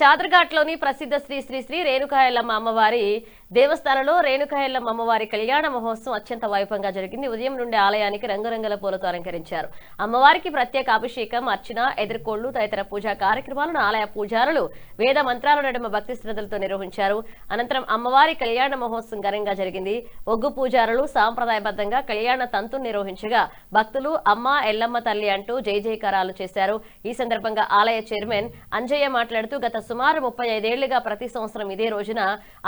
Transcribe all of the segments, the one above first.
చాదర్ఘాట్లోని ప్రసిద్ధ శ్రీ శ్రీ శ్రీ రేణుకా ఎల్లమ్మ అమ్మవారి దేవస్థానంలో రేణుకా ఎల్లమ్మ అమ్మవారి కళ్యాణ మహోత్సవం అత్యంత వైభవంగా జరిగింది. ఉదయం నుండి ఆలయానికి రంగురంగుల పూలతో అలంకరించారు. అమ్మవారికి ప్రత్యేక అభిషేకం, అర్చన, ఎదుర్కోళ్లు తదితర పూజా కార్యక్రమాలను ఆలయ పూజారులు వేద మంత్రాల నడుమ భక్తి శ్రద్ధలతో నిర్వహించారు. అనంతరం అమ్మవారి కళ్యాణ మహోత్సవం ఘనంగా జరిగింది. ఒగ్గు పూజారులు సాంప్రదాయబద్ధంగా కళ్యాణ తంతును నిర్వహించగా భక్తులు అమ్మ ఎల్లమ్మ తల్లి అంటూ జై జయకారాలు చేశారు. ఈ సందర్భంగా ఆలయ చైర్మన్ అంజయ్య మాట్లాడుతూ గత సుమారు 35 ఏళ్లుగా ప్రతి సంవత్సరం ఇదే రోజున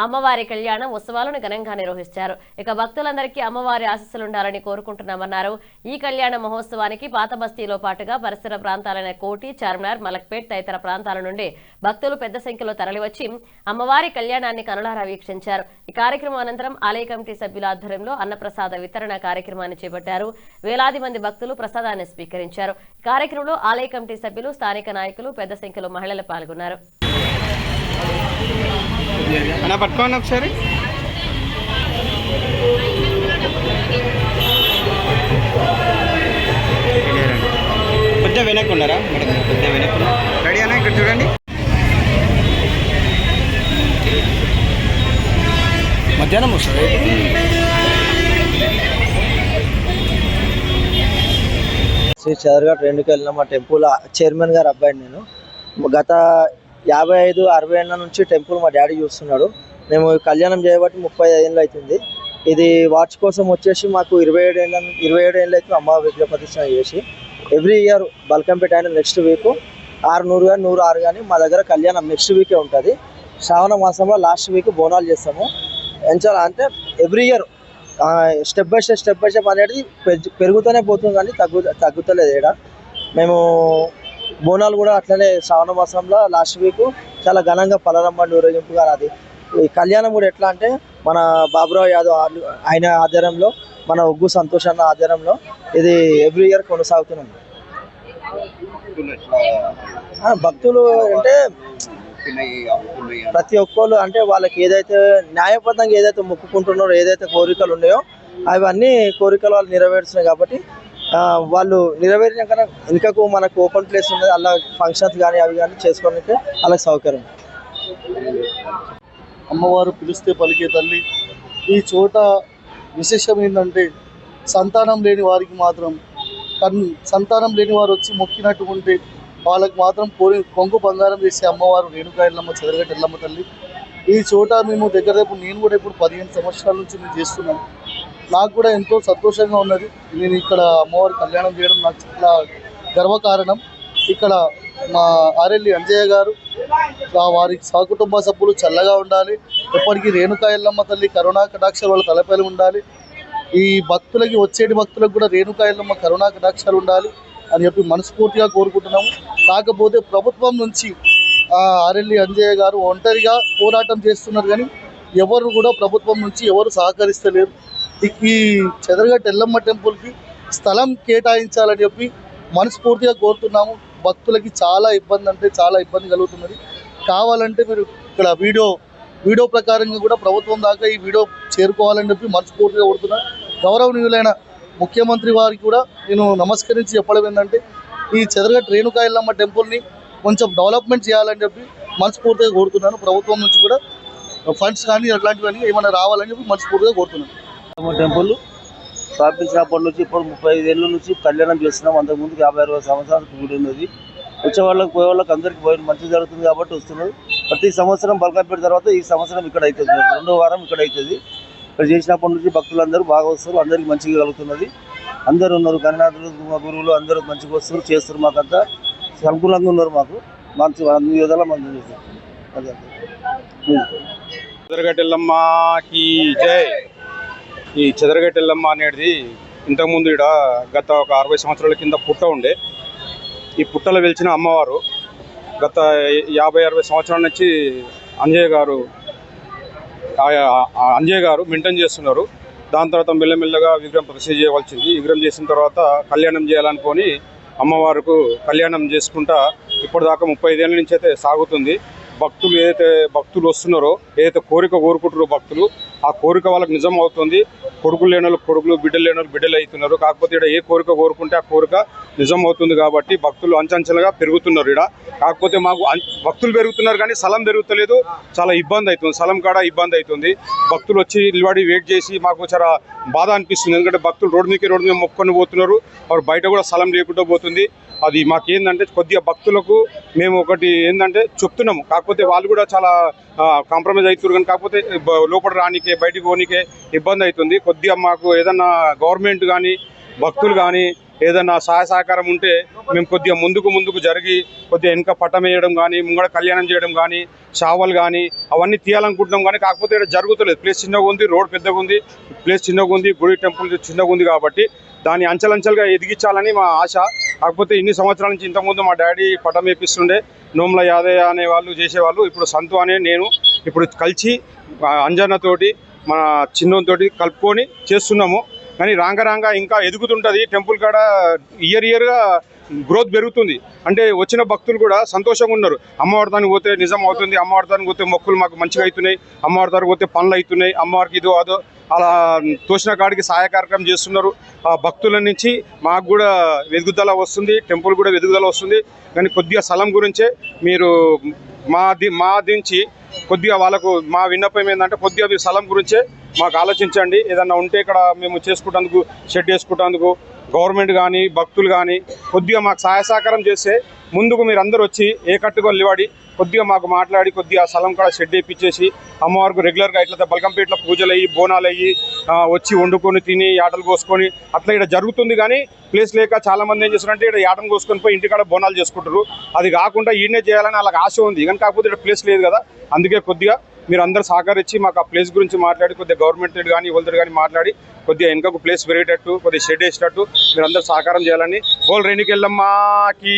అమ్మవారి కళ్యాణ ఉత్సవాలను ఘనంగా నిర్వహిస్తారు. ఇక భక్తులందరికీ అమ్మవారి ఆశీస్సులుండాలని కోరుకుంటున్నామన్నారు. ఈ కళ్యాణ మహోత్సవానికి పాత బస్తీలో పాటుగా పరిసర ప్రాంతాలైన కోటి, చార్మినార్, మలక్పేట్ తదితర ప్రాంతాల నుండి భక్తులు పెద్ద సంఖ్యలో తరలివచ్చి అమ్మవారి కళ్యాణాన్ని కనులారా వీక్షించారు. ఈ కార్యక్రమం అనంతరం ఆలయ కమిటీ సభ్యుల ఆధ్వర్యంలో అన్నప్రసాద వితరణ కార్యక్రమాన్ని చేపట్టారు. వేలాది మంది భక్తులు ప్రసాదాన్ని స్వీకరించారు. ఈ కార్యక్రమంలో ఆలయ కమిటీ సభ్యులు, స్థానిక నాయకులు, పెద్ద సంఖ్యలో మహిళలు పాల్గొన్నారు. పట్టుకోండి ఒకసారి. కొద్దిగా వెనక్కున్నారా మేడం? కొద్దిగా వెనక్కు రెడీ అన్నా. ఇక్కడ చూడండి, మధ్యాహ్నం వస్తుంది. శ్రీ చాదర్ఘాట్ రేణుకా ఎల్లమ్మ టెంపుల్ చైర్మన్ గారు అబ్బాయి నేను. గత 55-60 ఏళ్ళ నుంచి టెంపుల్ మా డాడీ చూస్తున్నాడు. మేము కళ్యాణం చేయబట్టి 35 ఏళ్ళు అవుతుంది. ఇది వాచ్ కోసం వచ్చేసి మాకు 27 ఏళ్ళు అయితే అమ్మ విగ్రహ ప్రతిష్ఠ చేసి ఎవ్రీ ఇయర్ బల్కంపేట అయిన నెక్స్ట్ వీక్ 600 కానీ 106 కానీ మా దగ్గర కళ్యాణం నెక్స్ట్ వీకే ఉంటుంది. శ్రావణ మాసంలో లాస్ట్ వీక్ బోనాలు చేస్తాము. ఎంచాల అంటే every year step by step అనేది పెరుగుతూనే పోతుంది కానీ తగ్గుతలేదు. ఇక్కడ మేము బోనాలు కూడా అట్లనే శ్రావణ మాసంలో లాస్ట్ వీక్ చాలా ఘనంగా పలరంబండి ఊరేగింపుగా అది. ఈ కళ్యాణం కూడా ఎట్లా అంటే మన బాబురావు యాదవ్ ఆయన ఆధ్వర్యంలో, మన ఒగ్గు సంతోష్ అన్న ఆధ్వర్యంలో ఇది ఎవ్రీ ఇయర్ కొనసాగుతున్నాం. భక్తులు అంటే ప్రతి ఒక్కళ్ళు అంటే వాళ్ళకి ఏదైతే న్యాయబద్ధంగా ఏదైతే మొక్కుకుంటున్నారో, ఏదైతే కోరికలు ఉన్నాయో అవన్నీ కోరికలు వాళ్ళు నెరవేరుస్తున్నాయి. కాబట్టి వాళ్ళు నెరవేరినాక ఇంకకు మనకు ఓపెన్ ప్లేస్ ఉన్నది, అలా ఫంక్షన్స్ కానీ అవి కానీ చేసుకోవడానికి వాళ్ళకి సౌకర్యం. అమ్మవారు పిలిస్తే పలికే తల్లి. ఈ చోట విశేషం ఏంటంటే సంతానం లేని వారికి మాత్రం సంతానం లేని వారు వచ్చి మొక్కినట్టు ఉంటే వాళ్ళకి మాత్రం కొంగు బంగారం చేసే అమ్మవారు రేణుకా ఎల్లమ్మ, చాదర్ఘాట్ ఎల్లమ్మ తల్లి. ఈ చోట మేము నేను కూడా ఇప్పుడు 15 సంవత్సరాల నుంచి మేము చేస్తున్నాను. నాకు కూడా ఎంతో సంతోషంగా ఉన్నది. నేను ఇక్కడ అమ్మవారి కళ్యాణం చేయడం నాకు చాలా గర్వకారణం. ఇక్కడ మా ఆరెల్లి అంజయ్య గారు, వారి సహకుటుంబ సభ్యులు చల్లగా ఉండాలి. ఎప్పటికీ రేణుకా ఎల్లమ్మ తల్లి కరుణా కటాక్షాలు వాళ్ళ తలపైన ఉండాలి. ఈ భక్తులకి, వచ్చేటి భక్తులకు కూడా రేణుకా ఎల్లమ్మ కరుణా కటాక్షాలు ఉండాలి అని చెప్పి మనస్ఫూర్తిగా కోరుకుంటున్నాము. కాకపోతే ప్రభుత్వం నుంచి ఆరెల్లి అంజయ్య గారు ఒంటరిగా పోరాటం చేస్తున్నారు కానీ ఎవరు కూడా ప్రభుత్వం నుంచి ఎవరు సహకరిస్తలేరు. ఈ చాదర్ఘాట్ ఎల్లమ్మ టెంపుల్కి స్థలం కేటాయించాలని చెప్పి మనస్ఫూర్తిగా కోరుతున్నాము. భక్తులకి చాలా ఇబ్బంది అంటే చాలా ఇబ్బంది కలుగుతున్నది. కావాలంటే మీరు ఇక్కడ వీడియో ప్రకారంగా కూడా ప్రభుత్వం దాకా ఈ వీడియో చేరుకోవాలని చెప్పి మనస్ఫూర్తిగా కోరుతున్నాను. గౌరవనీయులైన ముఖ్యమంత్రి వారికి కూడా నేను నమస్కరించి చెప్పడం ఏంటంటే ఈ చాదర్ఘాట్ రేణుకా ఎల్లమ్మ టెంపుల్ని కొంచెం డెవలప్మెంట్ చేయాలని చెప్పి మనస్ఫూర్తిగా కోరుతున్నాను. ప్రభుత్వం నుంచి కూడా ఫండ్స్ కానీ అట్లాంటివన్నీ ఏమైనా రావాలని చెప్పి మనస్ఫూర్తిగా కోరుతున్నాను. టెంపుల్ స్థాపించినప్పటి నుంచి ఇప్పుడు 35 ఏళ్ళ నుంచి కళ్యాణం చేస్తున్నాం. అంతకుముందుకు 50-60 సంవత్సరాలకు కూడి ఉన్నది. వచ్చే వాళ్ళకి పోయే వాళ్ళకి అందరికీ మంచి జరుగుతుంది కాబట్టి వస్తున్నది. ప్రతి సంవత్సరం బల్కంపేట తర్వాత ఈ సంవత్సరం ఇక్కడ అవుతుంది, 2వ వారం ఇక్కడ అవుతుంది. ఇక్కడ చేసినప్పటి నుంచి భక్తులందరూ బాగా వస్తారు, అందరికీ మంచిగా కలుగుతున్నది. అందరూ ఉన్నారు, కన్యాదులు, మా గురువులు అందరూ మంచిగా వస్తారు, చేస్తారు. మాకంతా అనుకూలంగా ఉన్నారు. మాకు మంచి అన్ని విధాలా మంచి చేస్తారు. చాదర్ఘాట్ ఎల్లమ్మకి జై. ఈ చాదర్ఘాట్ ఎల్లమ్మ అనేది ఇంతకుముందు ఇక్కడ గత ఒక 60 సంవత్సరాల కింద పుట్ట ఉండే. ఈ పుట్టలో వెలిచిన అమ్మవారు గత 50-60 సంవత్సరాల నుంచి అంజయ్య గారు మెయింటైన్ చేస్తున్నారు. దాని తర్వాత మెల్లమెల్లగా విగ్రహం ప్రతిష్ఠ చేయవలసింది. విగ్రహం చేసిన తర్వాత కళ్యాణం చేయాలనుకొని అమ్మవారికి కళ్యాణం చేసుకుంటా ఇప్పటిదాకా 35 ఏళ్ళ నుంచి అయితే సాగుతుంది. భక్తులు వస్తున్నారో, ఏదైతే కోరిక కోరుకుంటారో భక్తులు ఆ కోరిక వాళ్ళకి నిజం అవుతుంది. కొడుకులు లేని వాళ్ళు కొడుకులు, బిడ్డలు లేని వాళ్ళు బిడ్డలు అవుతున్నారు. కాకపోతే ఇక్కడ ఏ కోరిక కోరుకుంటే ఆ కోరిక నిజం అవుతుంది కాబట్టి భక్తులు అంచెంచెలుగా పెరుగుతున్నారు. ఇక్కడ కాకపోతే మాకు భక్తులు పెరుగుతున్నారు కానీ స్థలం పెరుగుతలేదు. చాలా ఇబ్బంది అవుతుంది, స్థలం కాడ ఇబ్బంది అవుతుంది. భక్తులు వచ్చి నిలబడి వెయిట్ చేసి మాకు చాలా బాధ అనిపిస్తుంది. ఎందుకంటే భక్తులు రోడ్డు మీద మొక్కుకొని పోతున్నారు. వారు బయట కూడా స్థలం లేకుండా పోతుంది. అది మాకేందంటే కొద్దిగా భక్తులకు మేము ఒకటి ఏంటంటే చెప్తున్నాము. కాకపోతే వాళ్ళు కూడా చాలా కాంప్రమైజ్ అవుతున్నారు. కానీ కాకపోతే లోపల రానికే బయటికి పోనీకే ఇబ్బంది అవుతుంది. కొద్దిగా మాకు ఏదన్నా గవర్నమెంట్ కానీ భక్తులు కానీ ఏదన్నా సహాయ సహకారం ఉంటే మేము కొద్దిగా ముందుకు జరిగి కొద్దిగా వెనక పట్టం వేయడం కానీ, ముంగడ కళ్యాణం చేయడం కానీ, చావలు కానీ అవన్నీ తీయాలనుకుంటున్నాం. కానీ కాకపోతే ఇక్కడ జరుగుతలేదు. ప్లేస్ చిన్నగా ఉంది, రోడ్ పెద్దగా ఉంది, ప్లేస్ చిన్నగా ఉంది, గుడి టెంపుల్ చిన్నగా ఉంది కాబట్టి దాన్ని అంచెలంచెలుగా ఎదిగించాలని మా ఆశ. కాకపోతే ఇన్ని సంవత్సరాల నుంచి ఇంతకుముందు మా డాడీ పటం వేపిస్తుండే, నోముల యాదయ్య అనే వాళ్ళు చేసేవాళ్ళు. ఇప్పుడు సంతు అనే నేను ఇప్పుడు కలిసి అంజన్నతోటి మన చిన్నతోటి కలుపుకొని చేస్తున్నాము. కానీ రాంగ ఇంకా ఎదుగుతుంటుంది. టెంపుల్ కాడ ఇయర్గా గ్రోత్ పెరుగుతుంది. అంటే వచ్చిన భక్తులు కూడా సంతోషంగా ఉన్నారు. అమ్మవారి దానికి పోతే నిజం అవుతుంది, అమ్మవారి దానికి పోతే మొక్కులు మాకు మంచిగా అవుతున్నాయి, అమ్మవారి దానికి పోతే పనులు అవుతున్నాయి, అమ్మవారికి ఇదో అదో అలా తోచిన కాడికి సహాయ కార్యక్రమం చేస్తున్నారు. ఆ భక్తుల నుంచి మాకు కూడా ఎదుగుదల వస్తుంది, టెంపుల్ కూడా ఎదుగుదల వస్తుంది. కానీ కొద్దిగా స్థలం గురించే మీరు మా దించి కొద్దిగా వాళ్ళకు మా విన్నపం ఏంటంటే కొద్దిగా మీ స్థలం గురించే మాకు ఆలోచించండి. ఏదన్నా ఉంటే ఇక్కడ మేము చేసుకుంటేందుకు షెడ్ వేసుకుంటేందుకు గవర్నమెంట్ కానీ భక్తులు కానీ కొద్దిగా మాకు సహాయ సహకారం చేస్తే ముందుకు మీరు అందరూ వచ్చి ఏ కట్టుగా నిలబడి కొద్దిగా మాకు మాట్లాడి కొద్దిగా స్థలం కూడా షెడ్ వేయించేసి అమ్మవారికి రెగ్యులర్గా ఇట్లా బల్కంపేటలో పూజలు అయ్యి బోనాలు అయ్యి వచ్చి వండుకొని తిని యాటలు కోసుకొని అట్లా ఇక్కడ జరుగుతుంది. కానీ ప్లేస్ లేక చాలామంది ఏం చేస్తారంటే ఇక్కడ యాటను కోసుకొని పోయి ఇంటికాడ బోనాలు చేసుకుంటారు. అది కాకుండా ఈయనే చేయాలని వాళ్ళకి ఆశ ఉంది. కానీ కాకపోతే ఇక్కడ ప్లేస్ లేదు కదా. అందుకే కొద్దిగా మీరు అందరూ సహకరించి మాకు ఆ ప్లేస్ గురించి మాట్లాడి కొద్దిగా గవర్నమెంట్ కానీ ఎవరితో కానీ మాట్లాడి కొద్దిగా వెనకకు ప్లేస్ పెరిగేటట్టు కొద్దిగా షెడ్ వేసేటట్టు మీరు అందరూ సహకారం చేయాలని బోల్ రేణుకెళ్ళమ్మకి